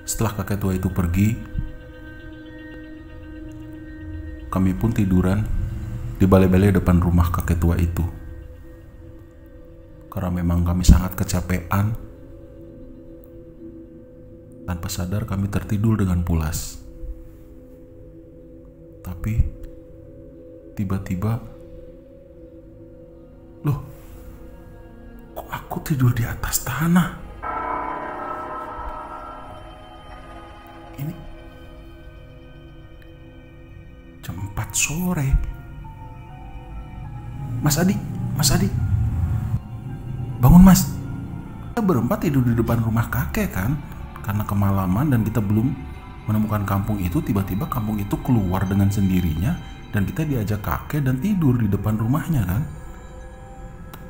Setelah kakek tua itu pergi, kami pun tiduran di balai-balai depan rumah kakek tua itu. Karena memang kami sangat kecapean, tanpa sadar kami tertidur dengan pulas. Tapi tiba-tiba, loh, kok aku tidur di atas tanah? Ini jam 4 sore. Mas Adi, bangun Mas. Kita berempat tidur di depan rumah kakek kan? Karena kemalaman dan kita belum menemukan kampung itu, tiba-tiba kampung itu keluar dengan sendirinya dan kita diajak kakek dan tidur di depan rumahnya kan?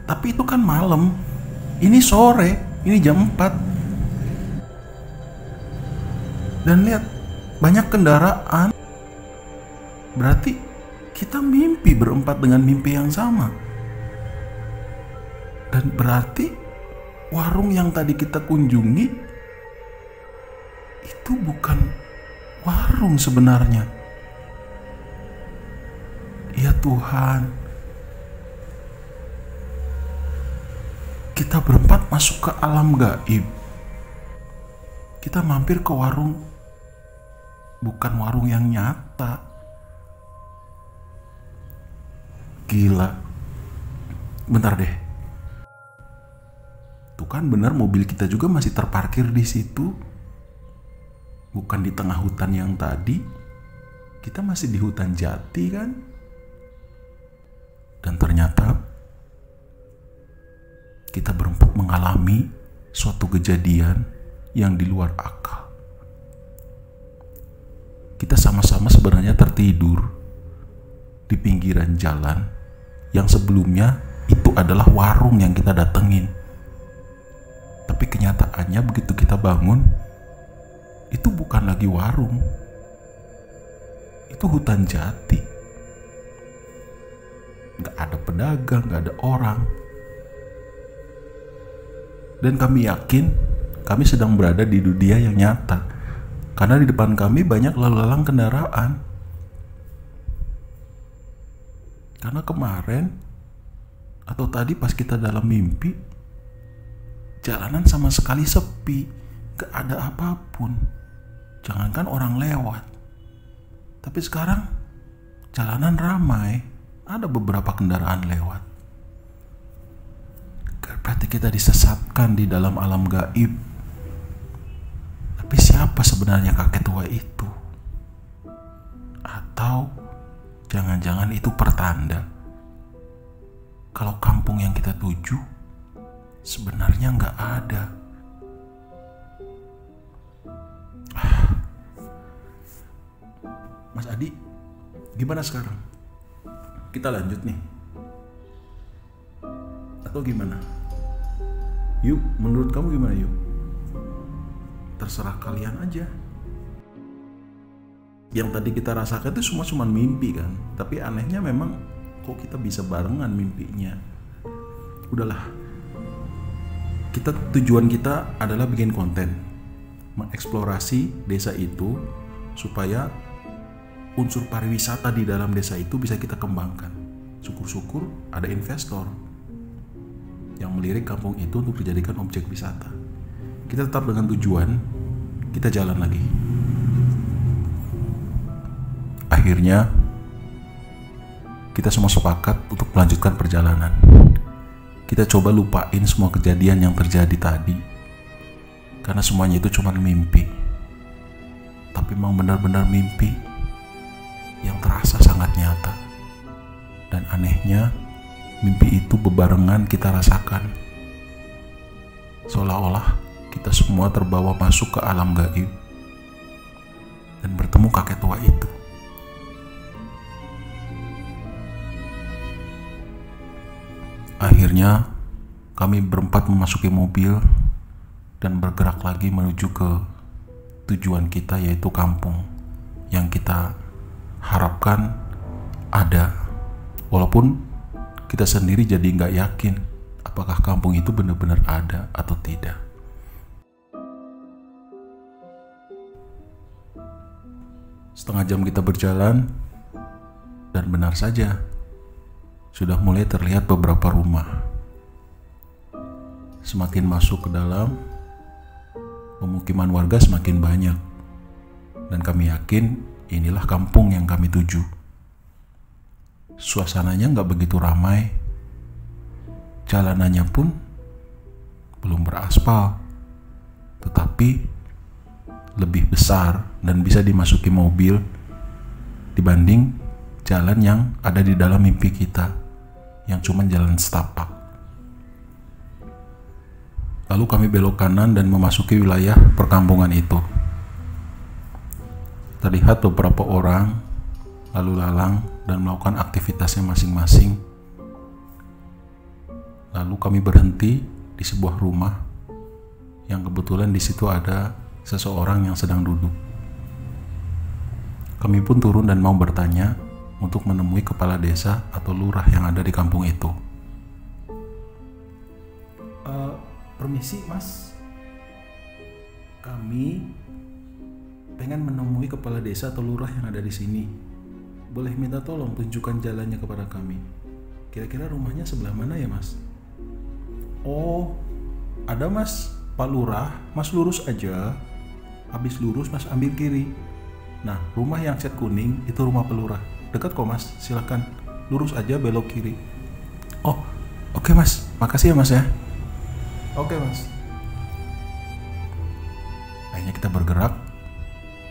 Tapi itu kan malam. Ini sore, ini jam 4. Dan lihat, banyak kendaraan. Berarti kita mimpi berempat dengan mimpi yang sama. Dan berarti warung yang tadi kita kunjungi itu bukan warung sebenarnya. Ya Tuhan, kita berempat masuk ke alam gaib. Kita mampir ke warung, bukan warung yang nyata. Gila. Bentar deh. Tuh kan benar, mobil kita juga masih terparkir di situ. Bukan di tengah hutan yang tadi. Kita masih di hutan jati kan? Dan ternyata kita berempat mengalami suatu kejadian yang di luar akal. Kita sama-sama sebenarnya tertidur di pinggiran jalan yang sebelumnya itu adalah warung yang kita datengin. Tapi kenyataannya begitu kita bangun, itu bukan lagi warung. Itu hutan jati. Gak ada pedagang, gak ada orang. Dan kami yakin kami sedang berada di dunia yang nyata. Karena di depan kami banyak lalu lalang kendaraan. Karena kemarin atau tadi pas kita dalam mimpi, jalanan sama sekali sepi, gak ada apapun. Jangankan orang lewat. Tapi sekarang jalanan ramai, ada beberapa kendaraan lewat. Berarti kita disesatkan di dalam alam gaib. Tapi siapa sebenarnya kakek tua itu? Atau jangan-jangan itu pertanda kalau kampung yang kita tuju sebenarnya nggak ada. Mas Adi, gimana sekarang? Kita lanjut nih? Atau gimana? Yuk, menurut kamu gimana yuk? Terserah kalian aja. Yang tadi kita rasakan itu semua cuma mimpi kan. Tapi anehnya memang kok kita bisa barengan mimpinya. Udahlah. Tujuan kita adalah bikin konten, mengeksplorasi desa itu supaya unsur pariwisata di dalam desa itu bisa kita kembangkan. Syukur-syukur ada investor yang melirik kampung itu untuk dijadikan objek wisata. Kita tetap dengan tujuan, kita jalan lagi. Akhirnya kita semua sepakat untuk melanjutkan perjalanan. Kita coba lupain semua kejadian yang terjadi tadi, karena semuanya itu cuma mimpi. Tapi memang benar-benar mimpi yang terasa sangat nyata. Dan anehnya, mimpi itu bebarengan kita rasakan. Seolah-olah kita semua terbawa masuk ke alam gaib dan bertemu kakek tua itu. Akhirnya kami berempat memasuki mobil dan bergerak lagi menuju ke tujuan kita, yaitu kampung yang kita harapkan ada. Walaupun kita sendiri jadi nggak yakin apakah kampung itu benar-benar ada atau tidak. Setengah jam kita berjalan, dan benar saja, sudah mulai terlihat beberapa rumah. Semakin masuk ke dalam, pemukiman warga semakin banyak, dan kami yakin inilah kampung yang kami tuju. Suasananya nggak begitu ramai, jalanannya pun belum beraspal, tetapi lebih besar dan bisa dimasuki mobil dibanding jalan yang ada di dalam mimpi kita, yang cuma jalan setapak. Lalu kami belok kanan dan memasuki wilayah perkampungan itu. Terlihat beberapa orang lalu lalang dan melakukan aktivitasnya masing-masing. Lalu kami berhenti di sebuah rumah yang kebetulan di situ ada seseorang yang sedang duduk. Kami pun turun dan mau bertanya untuk menemui kepala desa atau lurah yang ada di kampung itu. Permisi mas, kami pengen menemui kepala desa atau lurah yang ada di sini. Boleh minta tolong tunjukkan jalannya kepada kami. Kira-kira rumahnya sebelah mana ya mas? Oh, ada mas, Pak Lurah, mas lurus aja. Habis lurus mas ambil kiri. Nah, rumah yang cat kuning itu rumah pelurah. Dekat kok mas, silakan lurus aja belok kiri. Oh, oke mas, makasih ya mas ya. Oke mas. Akhirnya kita bergerak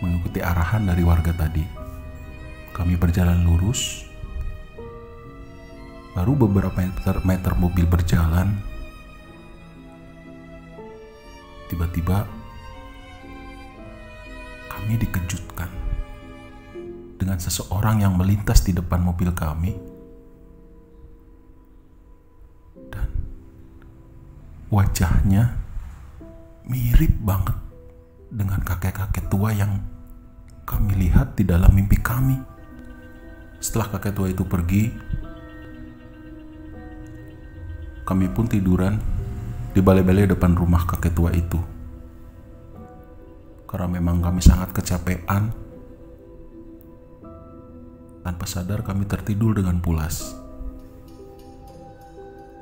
mengikuti arahan dari warga tadi. Kami berjalan lurus. Baru beberapa meter mobil berjalan, tiba-tiba kami dikejutkan dengan seseorang yang melintas di depan mobil kami, dan wajahnya mirip banget dengan kakek-kakek tua yang kami lihat di dalam mimpi kami. Setelah kakek tua itu pergi, kami pun tiduran di balai-balai depan rumah kakek tua itu. Karena memang kami sangat kecapean, tanpa sadar kami tertidur dengan pulas.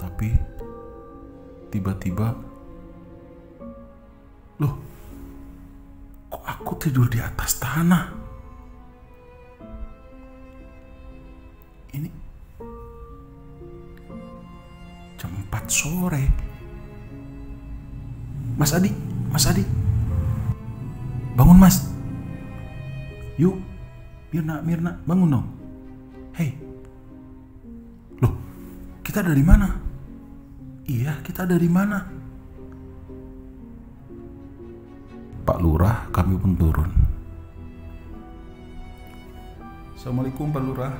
Tapi tiba-tiba, loh, kok aku tidur di atas tanah? Ini jam 4 sore. Mas Adi, bangun mas. Yuk, Mirna, bangun dong. Hei, loh, kita dari mana? Iya, kita dari mana? Pak Lurah, kami pun turun. Assalamualaikum Pak Lurah.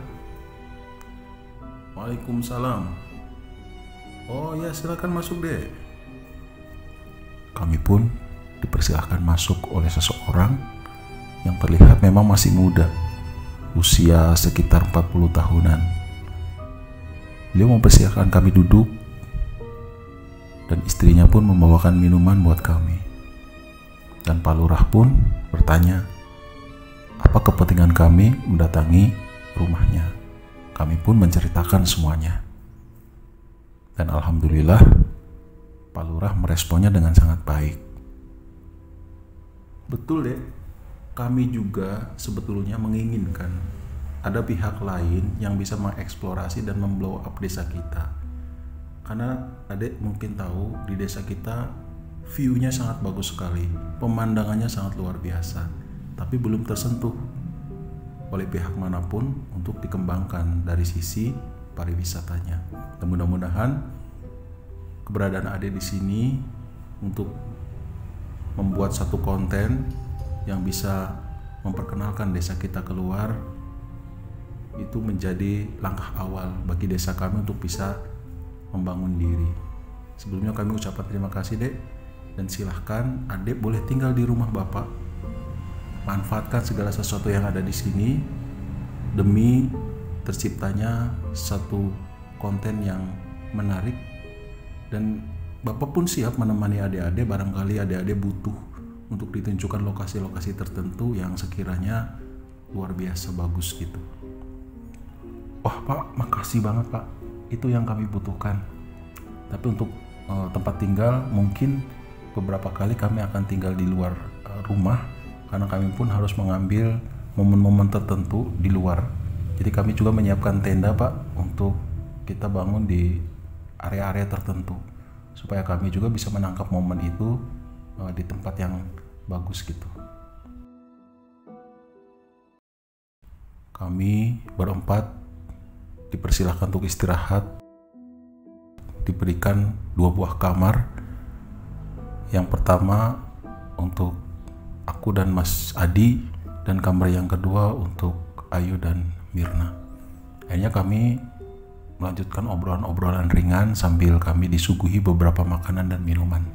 Waalaikumsalam. Oh ya, silakan masuk deh. Kami pun dipersilahkan masuk oleh seseorang yang terlihat memang masih muda, usia sekitar 40 tahunan. Beliau mempersilahkan kami duduk, dan istrinya pun membawakan minuman buat kami. Dan Pak Lurah pun bertanya, apa kepentingan kami mendatangi rumahnya. Kami pun menceritakan semuanya. Dan alhamdulillah, Pak Lurah meresponnya dengan sangat baik. Betul deh, kami juga sebetulnya menginginkan ada pihak lain yang bisa mengeksplorasi dan memblow up desa kita. Karena adek mungkin tahu di desa kita view-nya sangat bagus sekali, pemandangannya sangat luar biasa, tapi belum tersentuh oleh pihak manapun untuk dikembangkan dari sisi pariwisatanya. Dan mudah-mudahan keberadaan Ade di sini untuk membuat satu konten yang bisa memperkenalkan desa kita keluar itu menjadi langkah awal bagi desa kami untuk bisa membangun diri. Sebelumnya kami ucapkan terima kasih Dek, dan silahkan Adek boleh tinggal di rumah Bapak. Manfaatkan segala sesuatu yang ada di sini demi terciptanya satu konten yang menarik, dan Bapak pun siap menemani adik-adik barangkali adik-adik butuh untuk ditunjukkan lokasi-lokasi tertentu yang sekiranya luar biasa bagus gitu. Wah Pak, makasih banget Pak, itu yang kami butuhkan. Tapi untuk tempat tinggal mungkin beberapa kali kami akan tinggal di luar rumah, karena kami pun harus mengambil momen-momen tertentu di luar. Jadi kami juga menyiapkan tenda Pak, untuk kita bangun di area-area tertentu, supaya kami juga bisa menangkap momen itu di tempat yang bagus gitu. Kami berempat dipersilahkan untuk istirahat, diberikan 2 buah kamar. Yang pertama untuk aku dan Mas Adi, dan kamar yang kedua untuk Ayu dan Mirna. Akhirnya kami melanjutkan obrolan-obrolan ringan sambil kami disuguhi beberapa makanan dan minuman.